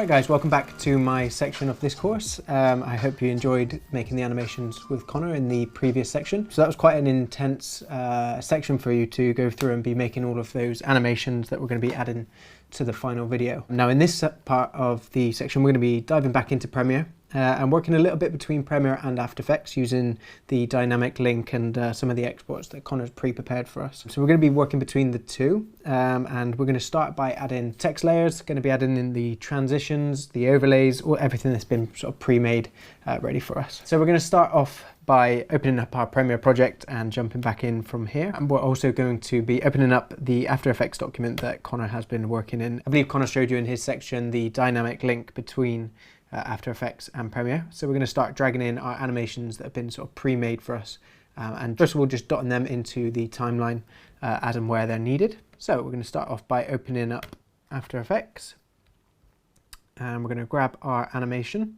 Alright guys, welcome back to my section of this course. I hope you enjoyed making the animations with Connor in the previous section. So that was quite an intense section for you to go through and be making all of those animations that we're going to be adding to the final video. Now in this part of the section we're going to be diving back into Premiere and working a little bit between Premiere and After Effects using the dynamic link and some of the exports that Connor's pre-prepared for us. So we're going to be working between the two and we're going to start by adding text layers, going to be adding in the transitions, the overlays, or everything that's been sort of pre-made ready for us. So we're going to start off by opening up our Premiere project and jumping back in from here. And we're also going to be opening up the After Effects document that Connor has been working in. I believe Connor showed you in his section the dynamic link between After Effects and Premiere. So we're going to start dragging in our animations that have been sort of pre-made for us. And first of all, just dotting them into the timeline as and where they're needed. So we're going to start off by opening up After Effects. And we're going to grab our animation.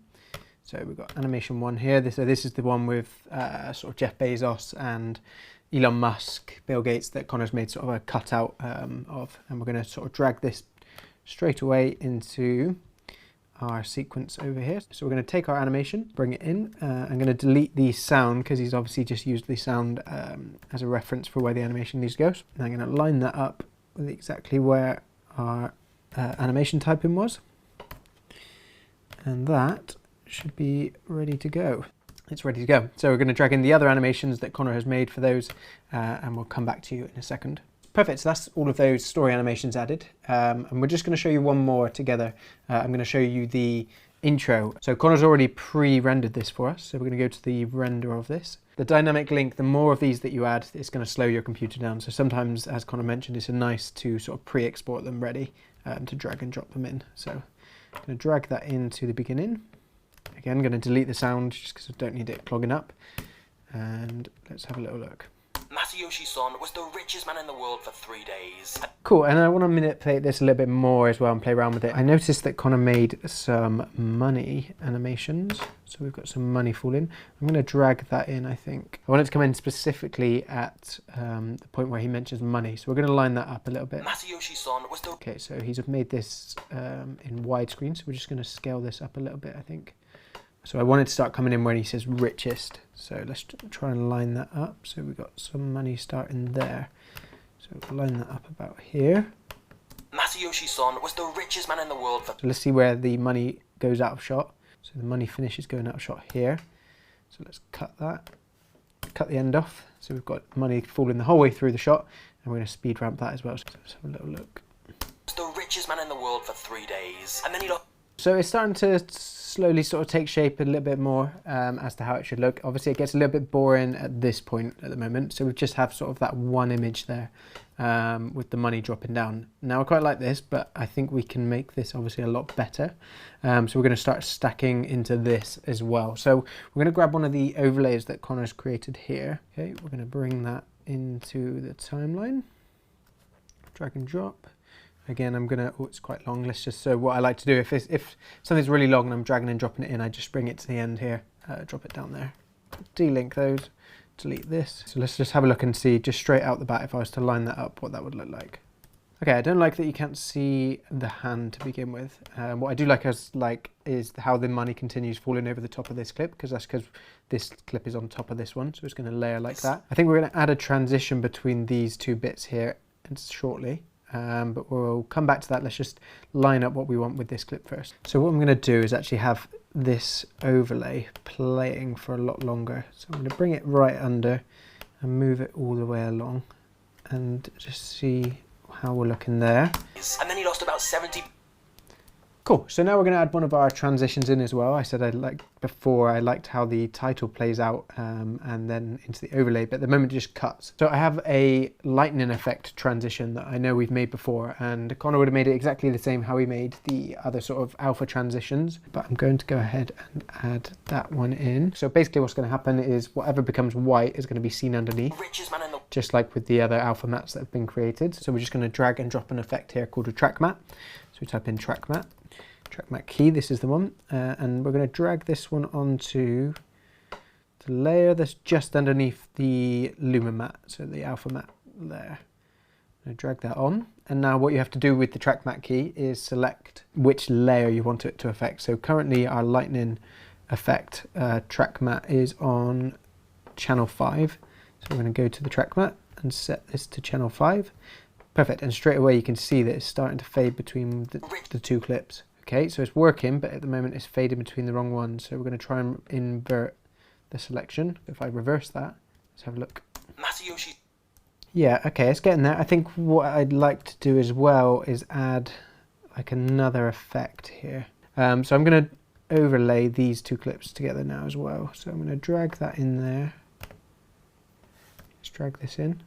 So we've got animation 1 here. This is the one with sort of Jeff Bezos and Elon Musk, Bill Gates, that Connor's made sort of a cutout of. And we're going to sort of drag this straight away into our sequence over here. So we're going to take our animation, bring it in. I'm going to delete the sound because he's obviously just used the sound as a reference for where the animation needs to go. And I'm going to line that up with exactly where our animation typing was. And that should be ready to go. It's ready to go. So we're going to drag in the other animations that Connor has made for those and we'll come back to you in a second. Perfect, so that's all of those story animations added. And we're just going to show you one more together. I'm going to show you the intro. So Connor's already pre-rendered this for us. So we're going to go to the render of this. The dynamic link, the more of these that you add, it's going to slow your computer down. So sometimes, as Connor mentioned, it's nice to sort of pre-export them ready to drag and drop them in. So I'm going to drag that into the beginning. Again, I'm going to delete the sound just because I don't need it clogging up. And let's have a little look. Masayoshi Son was the richest man in the world for 3 days. Cool, and I want to manipulate this a little bit more as well and play around with it. I noticed that Connor made some money animations. So we've got some money falling. I'm going to drag that in, I think. I want it to come in specifically at the point where he mentions money. So we're going to line that up a little bit. Masayoshi Son was the... Okay, so he's made this in widescreen. So we're just going to scale this up a little bit, I think. So I want it to start coming in when he says richest. So let's try and line that up. So we've got some money starting there. So we'll line that up about here. Masayoshi Son was the richest man in the world for... So let's see where the money goes out of shot. So the money finishes going out of shot here. So let's cut that. Cut the end off. So we've got money falling the whole way through the shot. And we're going to speed ramp that as well. So let's have a little look. Was the richest man in the world for 3 days. And then he lost... So it's starting to slowly sort of take shape a little bit more as to how it should look. Obviously it gets a little bit boring at this point at the moment. So we just have sort of that one image there with the money dropping down. Now I quite like this, but I think we can make this obviously a lot better. So we're going to start stacking into this as well. So we're going to grab one of the overlays that Connor's created here. Okay, we're going to bring that into the timeline. Drag and drop. Again, I'm gonna, oh, it's quite long. Let's just, so what I like to do, if something's really long and I'm dragging and dropping it in, I just bring it to the end here, drop it down there. Delink those, delete this. So let's just have a look and see just straight out the bat if I was to line that up, what that would look like. Okay, I don't like that you can't see the hand to begin with. What I do like is how the money continues falling over the top of this clip, because that's because this clip is on top of this one, so it's gonna layer like that. I think we're gonna add a transition between these two bits here shortly. But we'll come back to that. Let's just line up what we want with this clip first. So what I'm going to do is actually have this overlay playing for a lot longer. So I'm going to bring it right under and move it all the way along and just see how we're looking there. And then he lost about 70... Cool, so now we're going to add one of our transitions in as well. I said I liked how the title plays out and then into the overlay, but at the moment it just cuts. So I have a lightning effect transition that I know we've made before, and Connor would have made it exactly the same how he made the other sort of alpha transitions, but I'm going to go ahead and add that one in. So basically what's going to happen is whatever becomes white is going to be seen underneath, just like with the other alpha mattes that have been created. So we're just going to drag and drop an effect here called a track matte. So we type in track matte. Track matte key, this is the one, and we're going to drag this one onto the layer that's just underneath the Lumen matte, so the alpha matte there. I'm going to drag that on. And now what you have to do with the track matte key is select which layer you want it to affect. So currently our lightning effect track matte is on channel 5. So we're going to go to the track matte and set this to channel 5. Perfect, and straight away you can see that it's starting to fade between the two clips. Okay, so it's working, but at the moment it's fading between the wrong ones. So we're going to try and invert the selection. If I reverse that, let's have a look. Masayoshi. Yeah, okay, it's getting there. I think what I'd like to do as well is add like another effect here. So I'm going to overlay these two clips together now as well. So I'm going to drag that in there. Let's drag this in.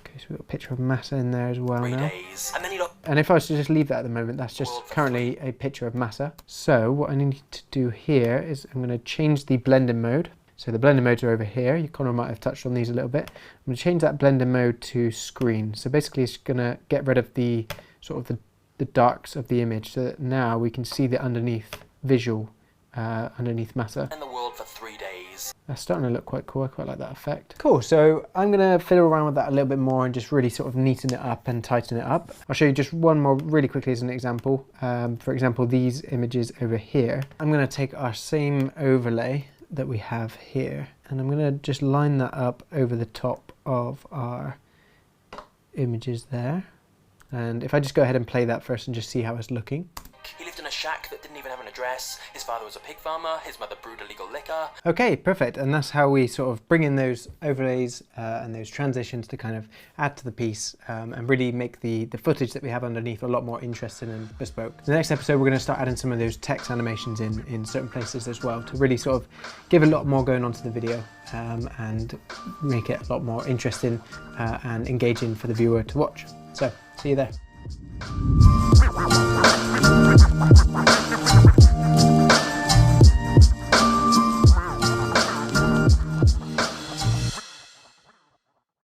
Okay, so we've got a picture of Massa in there as well 3 now. days. And then you And if I was to just leave that at the moment, that's just currently a picture of Massa. So what I need to do here is I'm going to change the blending mode. So the blending modes are over here. Connor might have touched on these a little bit. I'm going to change that blending mode to screen. So basically it's going to get rid of the sort of the darks of the image so that now we can see the underneath visual underneath Massa. in the world for 3 days. That's starting to look quite cool. I quite like that effect. Cool, so I'm going to fiddle around with that a little bit more and just really sort of neaten it up and tighten it up. I'll show you just one more really quickly as an example. For example, these images over here. I'm going to take our same overlay that we have here and I'm going to just line that up over the top of our images there. And if I just go ahead and play that first and just see how it's looking. He lived in a shack that didn't even have an address. His father was a pig farmer. His mother brewed illegal liquor. Okay, perfect. And that's how we sort of bring in those overlays and those transitions to kind of add to the piece and really make the footage that we have underneath a lot more interesting and bespoke. In the next episode, we're going to start adding some of those text animations in certain places as well to really sort of give a lot more going on to the video and make it a lot more interesting and engaging for the viewer to watch. So, see you there.